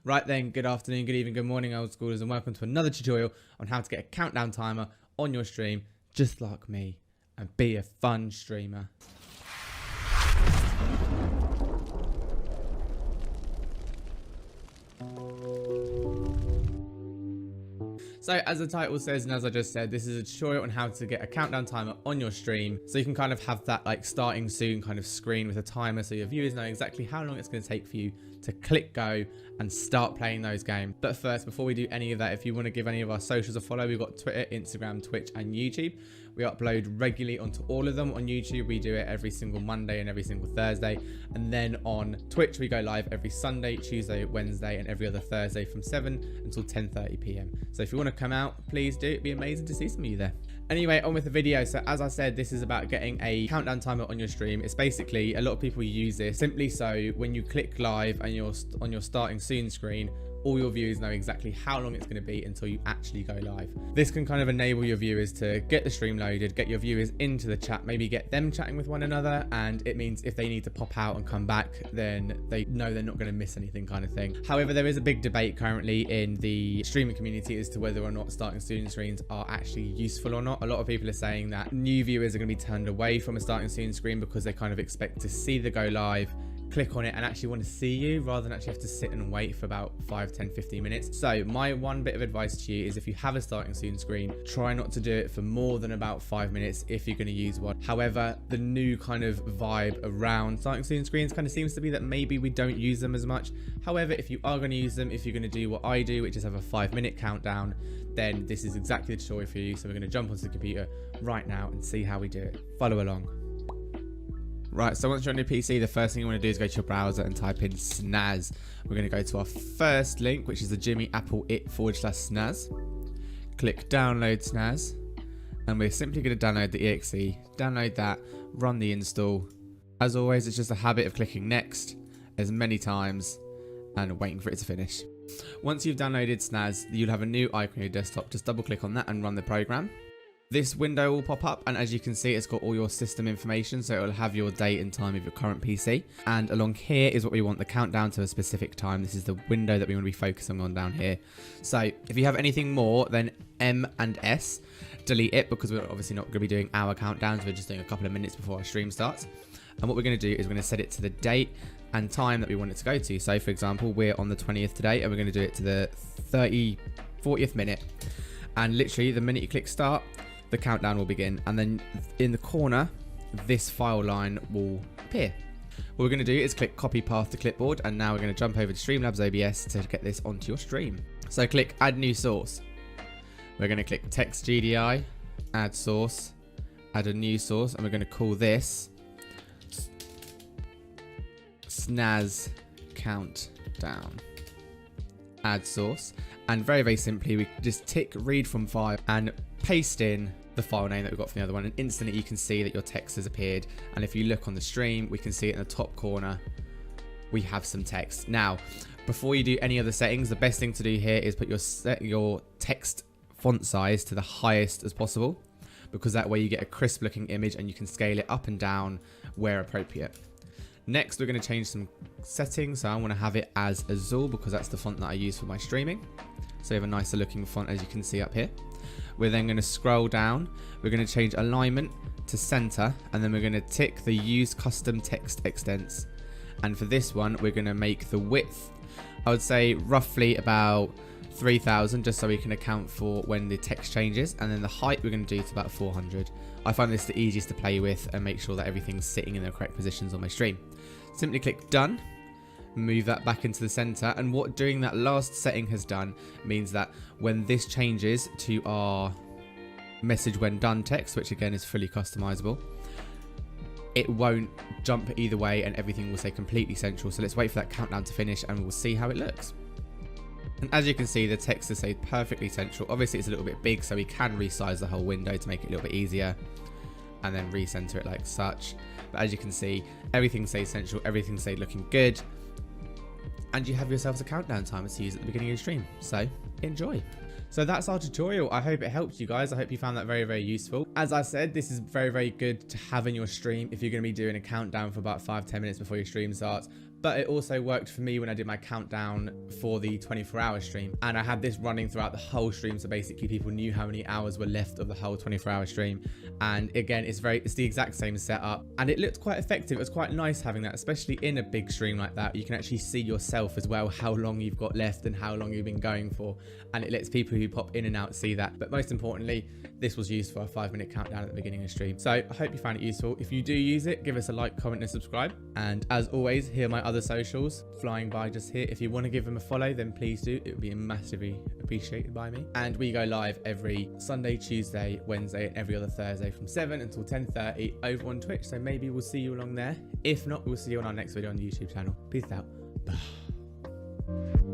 Right then, good afternoon, good evening, good morning, old schoolers, and welcome to another tutorial on how to get a countdown timer on your stream, just like me, and be a fun streamer. So as the title says, and as I just said, this is a tutorial on how to get a countdown timer on your stream. So you can kind of have that like starting soon kind of screen with a timer so your viewers know exactly how long it's going to take for you to click go and start playing those games. But first, before we do any of that, if you want to give any of our socials a follow, we've got Twitter, Instagram, Twitch and YouTube. We upload regularly onto all of them. On YouTube, we do it every single Monday and every single Thursday. And then on Twitch, we go live every Sunday, Tuesday, Wednesday, and every other Thursday from 7 until 10:30 p.m. So if you want to come out, please do. It'd be amazing to see some of you there. Anyway, on with the video. So as I said, this is about getting a countdown timer on your stream. It's basically, a lot of people use this simply so when you click live and you're on your starting soon screen, all your viewers know exactly how long it's going to be until you actually go live. This can kind of enable your viewers to get the stream loaded, get your viewers into the chat, maybe get them chatting with one another, and it means if they need to pop out and come back, then they know they're not going to miss anything kind of thing. However, there is a big debate currently in the streaming community as to whether or not starting soon screens are actually useful or not. A lot of people are saying that new viewers are going to be turned away from a starting soon screen because they kind of expect to see the go live, click on it and actually want to see you rather than actually have to sit and wait for about 5, 10, 15 minutes. So my one bit of advice to you is if you have a starting soon screen, try not to do it for more than about 5 minutes if you're going to use one. However, the new kind of vibe around starting soon screens kind of seems to be that maybe we don't use them as much. However, if you are going to use them, if you're going to do what I do, which is have a 5-minute countdown, then this is exactly the tutorial for you. So we're going to jump onto the computer right now and see how we do it. Follow along. Right, so once you're on your PC, the first thing you want to do is go to your browser and type in Snares. We're going to go to our first link, which is the Jimmy Apple it/Snares. Click download Snares, and we're simply going to download the exe, download that, run the install. As always, it's just a habit of clicking next as many times and waiting for it to finish. Once you've downloaded Snares, you'll have a new icon on your desktop. Just double click on that and run the program. This window will pop up, and as you can see, it's got all your system information, so it will have your date and time of your current PC. And along here is what we want, the countdown to a specific time. This is the window that we want to be focusing on down here. So if you have anything more than M and S, delete it, because we're obviously not going to be doing our countdowns. We're just doing a couple of minutes before our stream starts. And what we're going to do is we're going to set it to the date and time that we want it to go to. So for example, we're on the 20th today, and we're going to do it to the 40th minute. And literally the minute you click start, the countdown will begin, and then in the corner this file line will appear. What we're going to do is click copy path to clipboard, and now we're going to jump over to Streamlabs OBS to get this onto your stream. So click add new source. We're going to click text GDI, add source, add a new source, and we're going to call this Snaz countdown. Add source, and very simply we just tick read from file and paste in the file name that we got from the other one, and instantly you can see that your text has appeared. And if you look on the stream, we can see it in the top corner we have some text. Now before you do any other settings, the best thing to do here is put your text font size to the highest as possible, because that way you get a crisp looking image and you can scale it up and down where appropriate. Next, we're going to change some settings. So I want to have it as Azul because that's the font that I use for my streaming. So you have a nicer looking font, as you can see up here. We're then going to scroll down. We're going to change alignment to center, and then we're going to tick the use custom text extents. And for this one, we're going to make the width, I would say roughly about 3000, just so we can account for when the text changes. And then the height we're going to do to about 400. I find this the easiest to play with and make sure that everything's sitting in the correct positions on my stream. Simply click done, move that back into the center, and what doing that last setting has done means that when this changes to our message when done text, which again is fully customizable, it won't jump either way and everything will stay completely central. So let's wait for that countdown to finish and we'll see how it looks. And as you can see, the text is stayed perfectly central. Obviously it's a little bit big, so we can resize the whole window to make it a little bit easier, and then recenter it like such. But as you can see, everything stays central, everything stays looking good, and you have yourselves a countdown timer to use at the beginning of your stream. So enjoy. So that's our tutorial. I hope it helped you guys. I hope you found that very useful. As I said, this is very good to have in your stream if you're going to be doing a countdown for about 5-10 minutes before your stream starts. But it also worked for me when I did my countdown for the 24-hour stream, and I had this running throughout the whole stream, so basically people knew how many hours were left of the whole 24-hour stream. And again, it's the exact same setup, and it looked quite effective. It was quite nice having that, especially in a big stream like that. You can actually see yourself as well, how long you've got left and how long you've been going for, and it lets people who pop in and out see that. But most importantly, this was used for a 5-minute countdown at the beginning of the stream. So I hope you found it useful. If you do use it, give us a like, comment and subscribe. And as always, here are my other socials flying by just here. If you want to give them a follow, then please do. It would be massively appreciated by me. And we go live every Sunday, Tuesday, Wednesday and every other Thursday from 7 until 10:30 over on Twitch. So maybe we'll see you along there. If not, we'll see you on our next video on the YouTube channel. Peace out. Bye.